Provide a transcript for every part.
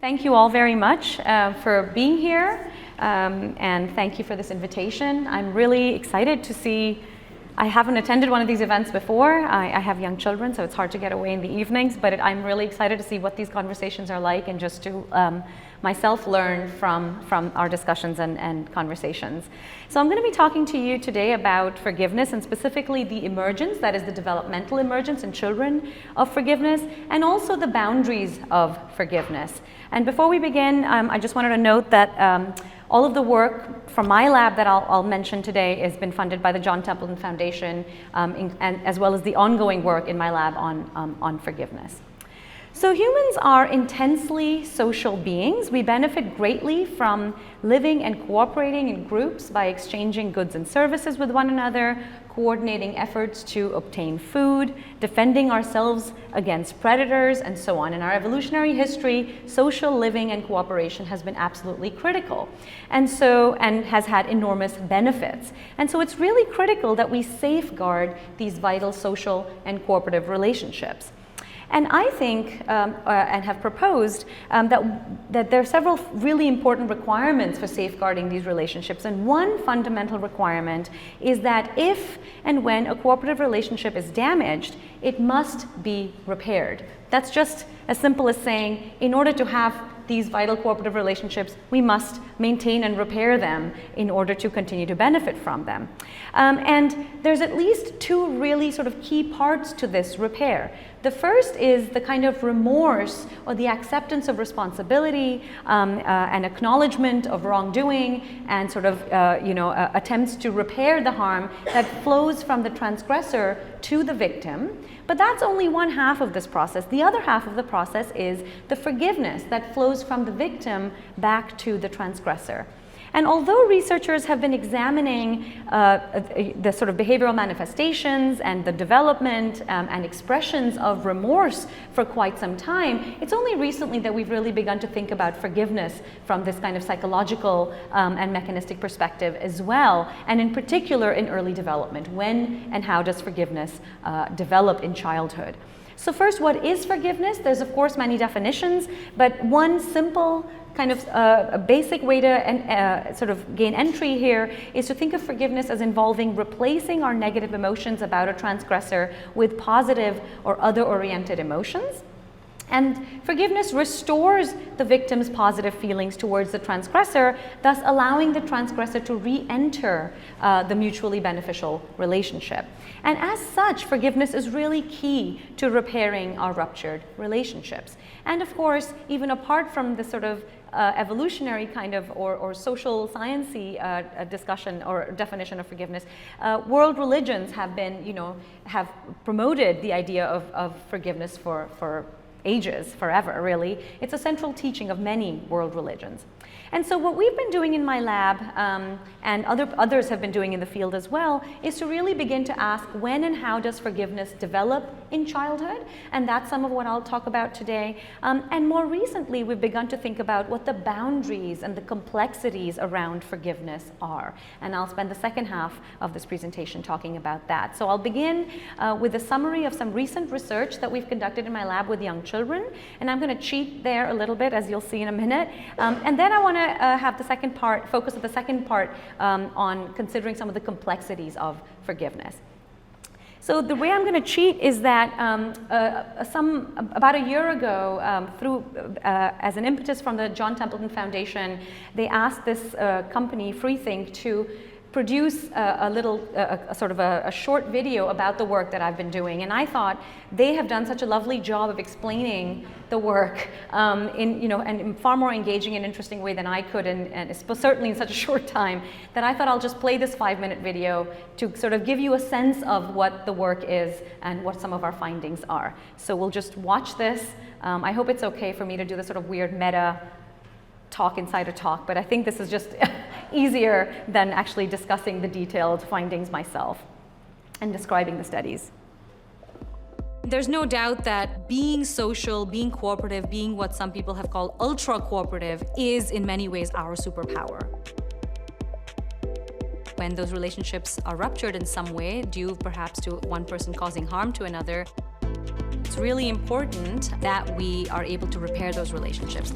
Thank you all very much for being here, and thank you for this invitation. I'm really excited to see. I haven't attended one of these events before. I have young children, so it's hard to get away in the evenings, but I'm really excited to see what these conversations are like and just to myself learn from our discussions and conversations. So I'm going to be talking to you today about forgiveness, and specifically the emergence, that is the developmental emergence in children of forgiveness, and also the boundaries of forgiveness. And before we begin, I just wanted to note that all of the work from my lab that I'll mention today has been funded by the John Templeton Foundation, and as well as the ongoing work in my lab on forgiveness. So humans are intensely social beings. We benefit greatly from living and cooperating in groups by exchanging goods and services with one another, coordinating efforts to obtain food, defending ourselves against predators, and so on. In our evolutionary history, social living and cooperation has been absolutely critical, and has had enormous benefits. And so it's really critical that we safeguard these vital social and cooperative relationships. And I think, and have proposed, that there are several really important requirements for safeguarding these relationships. And one fundamental requirement is that if and when a cooperative relationship is damaged, it must be repaired. That's just as simple as saying, in order to have these vital cooperative relationships, we must maintain and repair them in order to continue to benefit from them. And there's at least two really sort of key parts to this repair. The first is the kind of remorse or the acceptance of responsibility, and acknowledgement of wrongdoing, and sort of attempts to repair the harm that flows from the transgressor to the victim. But that's only one half of this process. The other half of the process is the forgiveness that flows from the victim back to the transgressor. And although researchers have been examining the sort of behavioral manifestations and the development and expressions of remorse for quite some time, it's only recently that we've really begun to think about forgiveness from this kind of psychological and mechanistic perspective as well, and in particular in early development. When and how does forgiveness develop in childhood? So first, what is forgiveness? There's of course many definitions, but one simple kind of a basic way to sort of gain entry here is to think of forgiveness as involving replacing our negative emotions about a transgressor with positive or other-oriented emotions. And forgiveness restores the victim's positive feelings towards the transgressor, thus allowing the transgressor to re-enter the mutually beneficial relationship. And as such, forgiveness is really key to repairing our ruptured relationships. And of course, even apart from the sort of evolutionary kind of or social sciencey discussion or definition of forgiveness, world religions have been, have promoted the idea of forgiveness for ages, forever, really. It's a central teaching of many world religions. And so what we've been doing in my lab, and others have been doing in the field as well, is to really begin to ask, when and how does forgiveness develop in childhood? And that's some of what I'll talk about today. And more recently, we've begun to think about what the boundaries and the complexities around forgiveness are. And I'll spend the second half of this presentation talking about that. So I'll begin with a summary of some recent research that we've conducted in my lab with young children. And I'm going to cheat there a little bit, as you'll see in a minute. And then I want to have the second part, focus on the second part on considering some of the complexities of forgiveness. So the way I'm going to cheat is that about a year ago, as an impetus from the John Templeton Foundation, they asked this company, Freethink, to produce a short video about the work that I've been doing. And I thought they have done such a lovely job of explaining the work in far more engaging and interesting way than I could, and certainly in such a short time, that I thought I'll just play this 5-minute video to sort of give you a sense of what the work is and what some of our findings are. So we'll just watch this. I hope it's okay for me to do this sort of weird meta talk inside a talk, but I think this is just easier than actually discussing the detailed findings myself and describing the studies. There's no doubt that being social, being cooperative, being what some people have called ultra cooperative is in many ways our superpower. When those relationships are ruptured in some way, due perhaps to one person causing harm to another, It's really important that we are able to repair those relationships.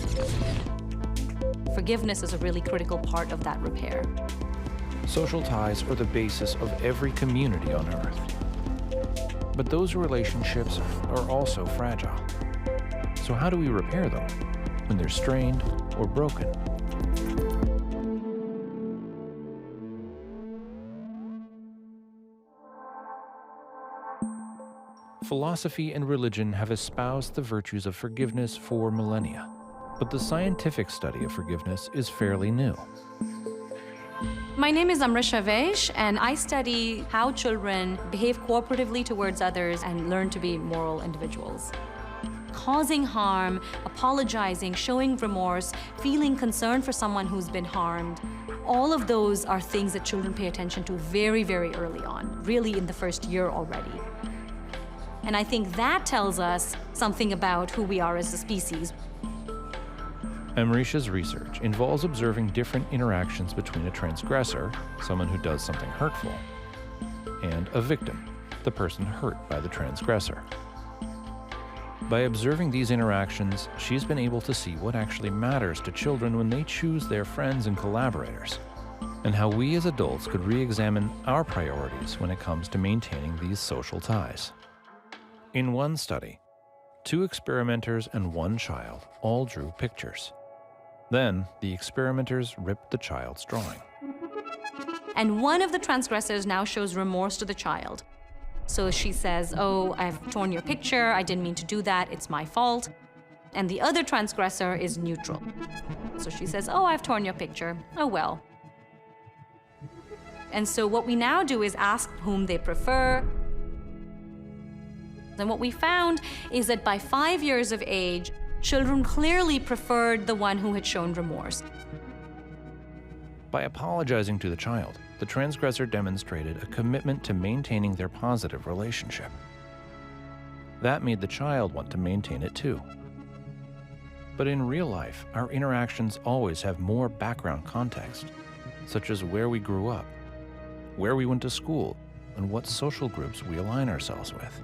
Forgiveness is a really critical part of that repair. Social ties are the basis of every community on Earth. But those relationships are also fragile. So how do we repair them when they're strained or broken? Philosophy and religion have espoused the virtues of forgiveness for millennia, but the scientific study of forgiveness is fairly new. My name is Amrisha Vaish, and I study how children behave cooperatively towards others and learn to be moral individuals. Causing harm, apologizing, showing remorse, feeling concern for someone who's been harmed, all of those are things that children pay attention to very, very early on, really in the first year already. And I think that tells us something about who we are as a species. Amrisha's research involves observing different interactions between a transgressor, someone who does something hurtful, and a victim, the person hurt by the transgressor. By observing these interactions, she's been able to see what actually matters to children when they choose their friends and collaborators, and how we as adults could re-examine our priorities when it comes to maintaining these social ties. In one study, 2 experimenters and 1 child all drew pictures. Then, the experimenters ripped the child's drawing. And one of the transgressors now shows remorse to the child. So she says, "Oh, I've torn your picture, I didn't mean to do that, it's my fault." And the other transgressor is neutral. So she says, "Oh, I've torn your picture, oh well." And so what we now do is ask whom they prefer. And what we found is that by 5 years of age, children clearly preferred the one who had shown remorse. By apologizing to the child, the transgressor demonstrated a commitment to maintaining their positive relationship. That made the child want to maintain it too. But in real life, our interactions always have more background context, such as where we grew up, where we went to school, and what social groups we align ourselves with.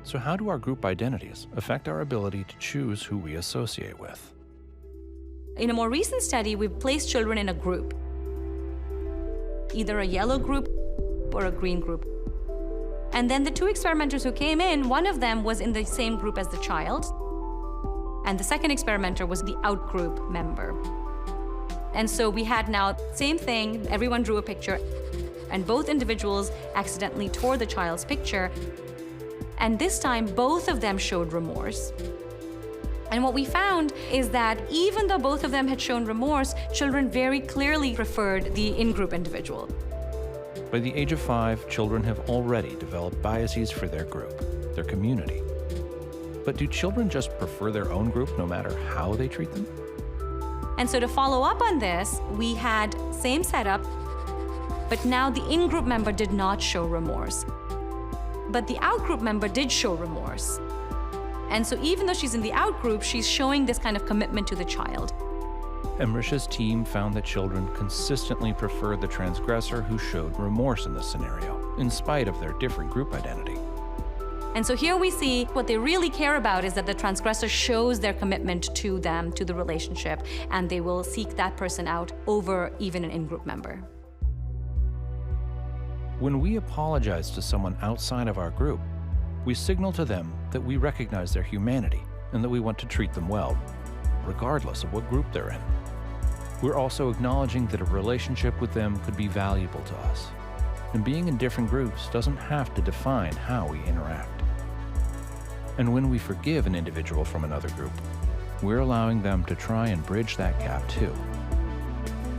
So how do our group identities affect our ability to choose who we associate with? In a more recent study, we've placed children in a group, either a yellow group or a green group. And then the 2 experimenters who came in, one of them was in the same group as the child, and the second experimenter was the out-group member. And so we had now same thing, everyone drew a picture, and both individuals accidentally tore the child's picture. And this time, both of them showed remorse. And what we found is that even though both of them had shown remorse, children very clearly preferred the in-group individual. By the age of 5, children have already developed biases for their group, their community. But do children just prefer their own group no matter how they treat them? And so to follow up on this, we had same setup, but now the in-group member did not show remorse. But the out-group member did show remorse. And so even though she's in the out-group, she's showing this kind of commitment to the child. Amrisha's team found that children consistently preferred the transgressor who showed remorse in this scenario, in spite of their different group identity. And so here we see what they really care about is that the transgressor shows their commitment to them, to the relationship, and they will seek that person out over even an in-group member. When we apologize to someone outside of our group, we signal to them that we recognize their humanity and that we want to treat them well, regardless of what group they're in. We're also acknowledging that a relationship with them could be valuable to us, and being in different groups doesn't have to define how we interact. And when we forgive an individual from another group, we're allowing them to try and bridge that gap too.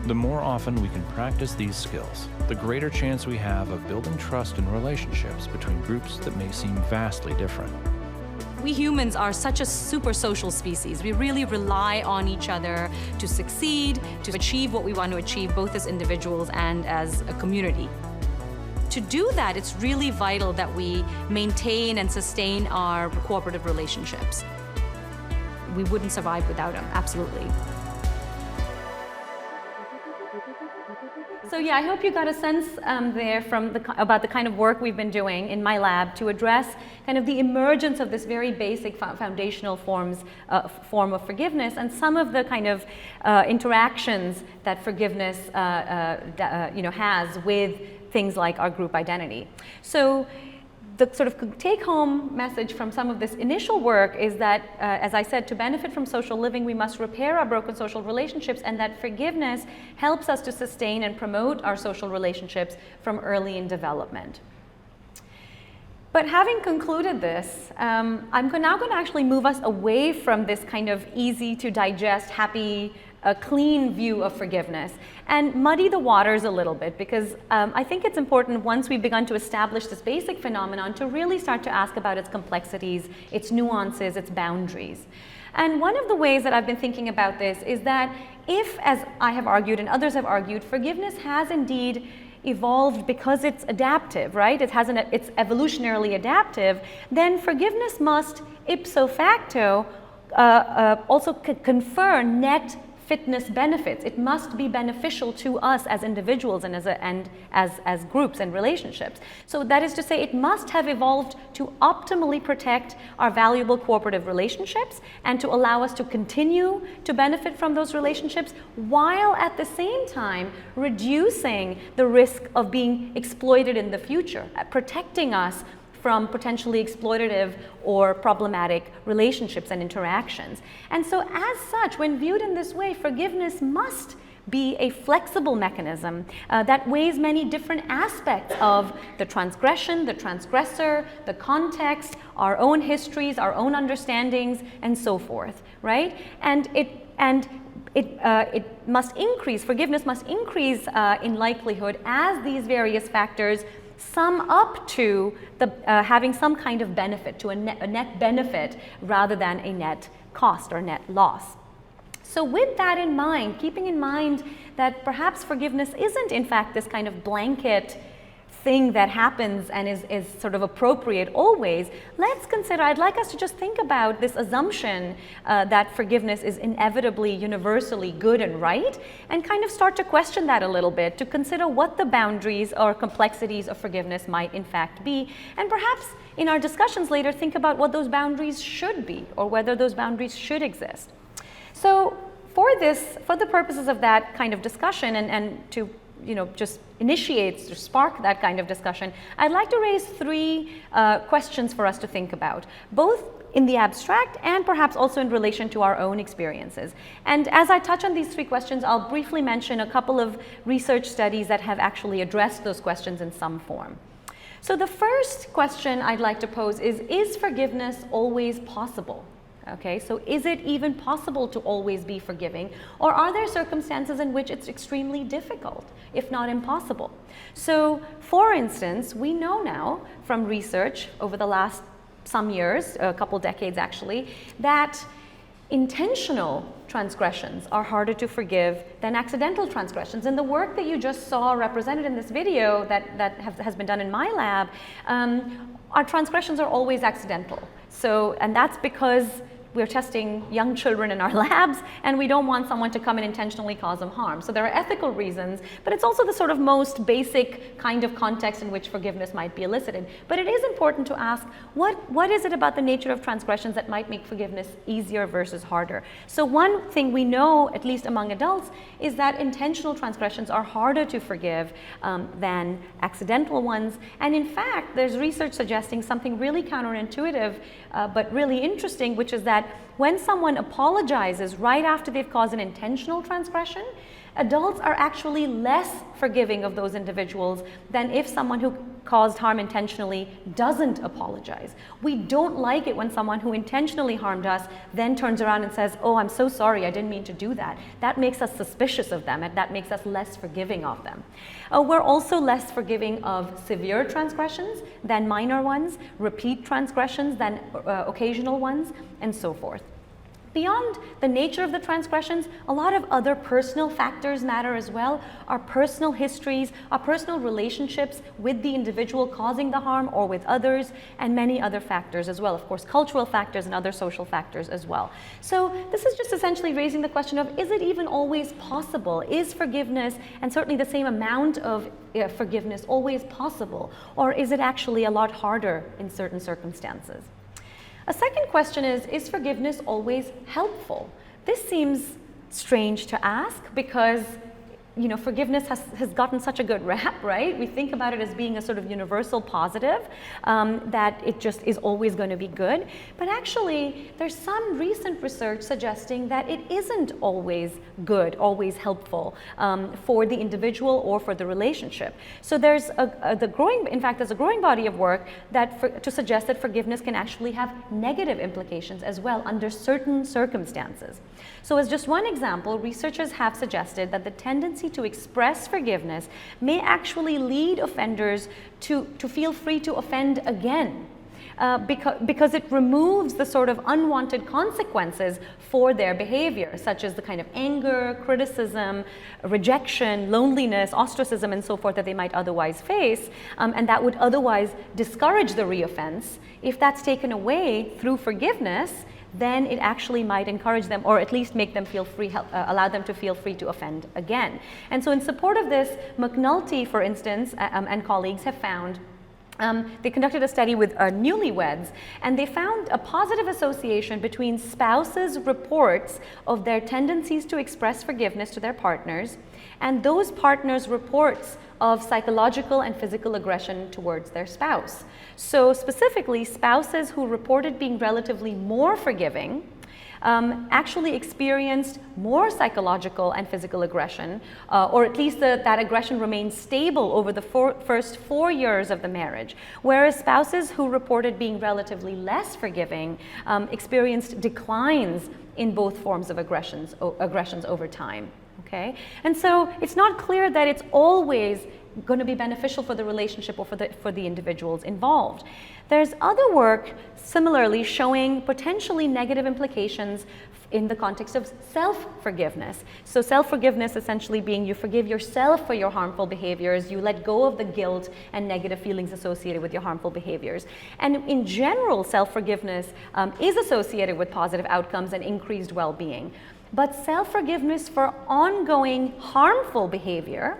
The more often we can practice these skills, the greater chance we have of building trust in relationships between groups that may seem vastly different. We humans are such a super social species. We really rely on each other to succeed, to achieve what we want to achieve, both as individuals and as a community. To do that, it's really vital that we maintain and sustain our cooperative relationships. We wouldn't survive without them, absolutely. So yeah, I hope you got a sense there from about the kind of work we've been doing in my lab to address kind of the emergence of this very basic foundational form of forgiveness and some of the kind of interactions that forgiveness has with things like our group identity. So the sort of take-home message from some of this initial work is that, as I said, to benefit from social living, we must repair our broken social relationships, and that forgiveness helps us to sustain and promote our social relationships from early in development. But having concluded this, I'm now going to actually move us away from this kind of easy to digest, happy, clean view of forgiveness and muddy the waters a little bit, because I think it's important, once we've begun to establish this basic phenomenon, to really start to ask about its complexities, its nuances, its boundaries. And one of the ways that I've been thinking about this is that if, as I have argued and others have argued, forgiveness has indeed evolved because it's adaptive, right? It's evolutionarily adaptive, then forgiveness must ipso facto also confer net fitness benefits. It must be beneficial to us as individuals and as groups and relationships. So that is to say, it must have evolved to optimally protect our valuable cooperative relationships and to allow us to continue to benefit from those relationships, while at the same time reducing the risk of being exploited in the future, protecting us from potentially exploitative or problematic relationships and interactions. And so as such, when viewed in this way, forgiveness must be a flexible mechanism that weighs many different aspects of the transgression, the transgressor, the context, our own histories, our own understandings, and so forth, right? And it must increase, forgiveness must increase in likelihood as these various factors sum up to having some kind of benefit, to a net benefit rather than a net cost or net loss. So with that in mind, keeping in mind that perhaps forgiveness isn't in fact this kind of blanket thing that happens and is sort of appropriate always, let's consider, I'd like us to just think about this assumption that forgiveness is inevitably universally good and right, and kind of start to question that a little bit, to consider what the boundaries or complexities of forgiveness might in fact be, and perhaps in our discussions later think about what those boundaries should be or whether those boundaries should exist. So for the purposes of that kind of discussion and to just initiate or spark that kind of discussion, I'd like to raise three questions for us to think about, both in the abstract and perhaps also in relation to our own experiences. And as I touch on these three questions, I'll briefly mention a couple of research studies that have actually addressed those questions in some form. So the first question I'd like to pose is forgiveness always possible? Okay, so is it even possible to always be forgiving, or are there circumstances in which it's extremely difficult, if not impossible? So, for instance, we know now from research over the last some years, a couple decades actually, that intentional transgressions are harder to forgive than accidental transgressions. And the work that you just saw represented in this video that has been done in my lab, our transgressions are always accidental. So, and that's because we're testing young children in our labs, and we don't want someone to come and intentionally cause them harm. So there are ethical reasons, but it's also the sort of most basic kind of context in which forgiveness might be elicited. But it is important to ask, what is it about the nature of transgressions that might make forgiveness easier versus harder? So one thing we know, at least among adults, is that intentional transgressions are harder to forgive than accidental ones. And in fact, there's research suggesting something really counterintuitive, but really interesting, which is that when someone apologizes right after they've caused an intentional transgression, adults are actually less forgiving of those individuals than if someone who caused harm intentionally doesn't apologize. We don't like it when someone who intentionally harmed us then turns around and says, "Oh, I'm so sorry, I didn't mean to do that." That makes us suspicious of them, and that makes us less forgiving of them. We're also less forgiving of severe transgressions than minor ones, repeat transgressions than occasional ones, and so forth. Beyond the nature of the transgressions, a lot of other personal factors matter as well. Our personal histories, our personal relationships with the individual causing the harm or with others, and many other factors as well. Of course, cultural factors and other social factors as well. So this is just essentially raising the question of, is it even always possible? Is forgiveness, and certainly the same amount of forgiveness, always possible? Or is it actually a lot harder in certain circumstances? A second question is forgiveness always helpful? This seems strange to ask because, you know, forgiveness has gotten such a good rap, right? We think about it as being a sort of universal positive, that it just is always going to be good. But actually, there's some recent research suggesting that it isn't always good, always helpful for the individual or for the relationship. So there's there's a growing body of work to suggest that forgiveness can actually have negative implications as well under certain circumstances. So as just one example, researchers have suggested that the tendency to express forgiveness may actually lead offenders to feel free to offend again. Because it removes the sort of unwanted consequences for their behavior, such as the kind of anger, criticism, rejection, loneliness, ostracism, and so forth that they might otherwise face, and that would otherwise discourage the reoffense. If that's taken away through forgiveness, then it actually might encourage them, or at least make them feel free, allow them to feel free to offend again. And so in support of this, McNulty, for instance, and colleagues have found they conducted a study with newlyweds, and they found a positive association between spouses' reports of their tendencies to express forgiveness to their partners and those partners' reports of psychological and physical aggression towards their spouse. So specifically, spouses who reported being relatively more forgiving actually experienced more psychological and physical aggression, or at least that aggression remained stable over the first 4 years of the marriage, whereas spouses who reported being relatively less forgiving experienced declines in both forms of aggressions over time. Okay? And so it's not clear that it's always going to be beneficial for the relationship or for the individuals involved. There's other work similarly showing potentially negative implications in the context of self-forgiveness. So self-forgiveness essentially being you forgive yourself for your harmful behaviors, you let go of the guilt and negative feelings associated with your harmful behaviors. And in general, self-forgiveness is associated with positive outcomes and increased well-being. But self-forgiveness for ongoing harmful behavior,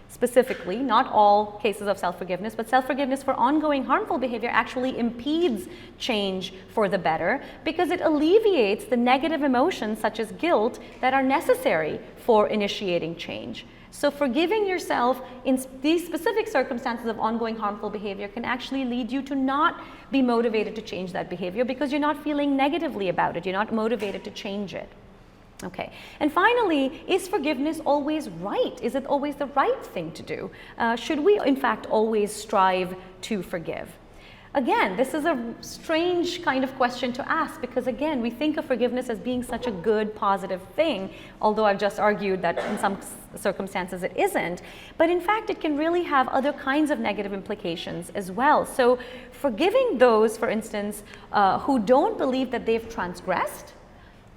specifically, not all cases of self-forgiveness, but self-forgiveness for ongoing harmful behavior actually impedes change for the better because it alleviates the negative emotions such as guilt that are necessary for initiating change. So forgiving yourself in these specific circumstances of ongoing harmful behavior can actually lead you to not be motivated to change that behavior because you're not feeling negatively about it, you're not motivated to change it. Okay, and finally, is forgiveness always right? Is it always the right thing to do? Should we, in fact, always strive to forgive? Again, this is a strange kind of question to ask because, again, we think of forgiveness as being such a good, positive thing, although I've just argued that in some circumstances it isn't. But in fact, it can really have other kinds of negative implications as well. So forgiving those, for instance, who don't believe that they've transgressed,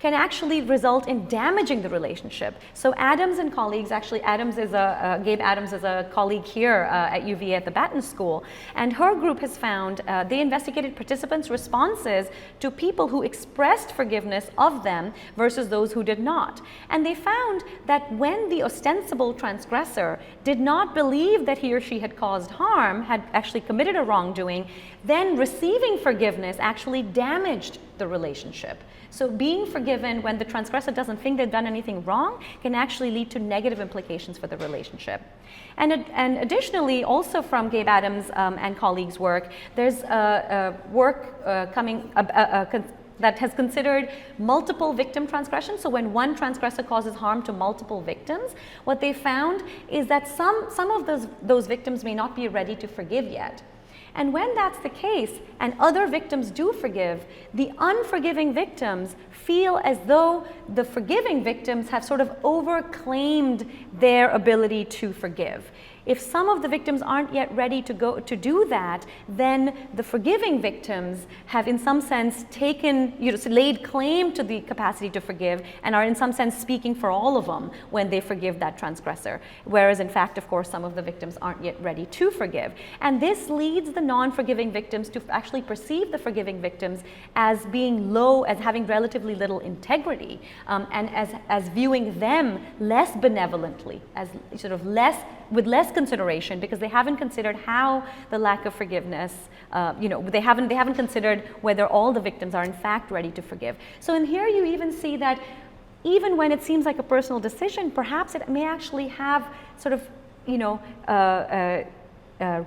can actually result in damaging the relationship. So Adams and colleagues, actually Gabe Adams is a colleague here at UVA at the Batten School, and her group has found, they investigated participants' responses to people who expressed forgiveness of them versus those who did not. And they found that when the ostensible transgressor did not believe that he or she had caused harm, had actually committed a wrongdoing, then receiving forgiveness actually damaged the relationship. So being forgiven when the transgressor doesn't think they've done anything wrong can actually lead to negative implications for the relationship. And additionally, also from Gabe Adams and colleagues' work, there's work coming that has considered multiple victim transgressions. So when one transgressor causes harm to multiple victims, what they found is that some of those victims may not be ready to forgive yet. And when that's the case, and other victims do forgive, the unforgiving victims feel as though the forgiving victims have sort of overclaimed their ability to forgive. If some of the victims aren't yet ready to go to do that, then the forgiving victims have in some sense taken, laid claim to the capacity to forgive and are in some sense speaking for all of them when they forgive that transgressor. Whereas in fact, of course, some of the victims aren't yet ready to forgive. And this leads the non-forgiving victims to actually perceive the forgiving victims as being low, as having relatively little integrity, and as viewing them less benevolently, as sort of with less consideration, because they haven't considered how the lack of forgiveness, they haven't considered whether all the victims are in fact ready to forgive. So in here you even see that even when it seems like a personal decision, perhaps it may actually have sort of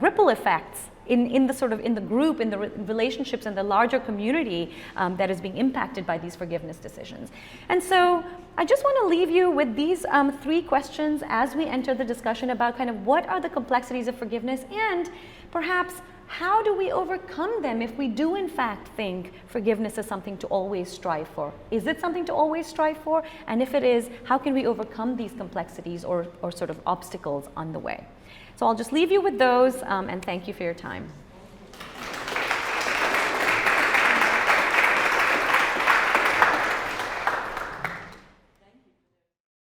ripple effects in the group, in the relationships, and the larger community that is being impacted by these forgiveness decisions. And so I just want to leave you with these 3 questions as we enter the discussion about kind of what are the complexities of forgiveness, and perhaps how do we overcome them if we do in fact think forgiveness is something to always strive for? Is it something to always strive for? And if it is, how can we overcome these complexities or sort of obstacles on the way? So I'll just leave you with those, and thank you for your time.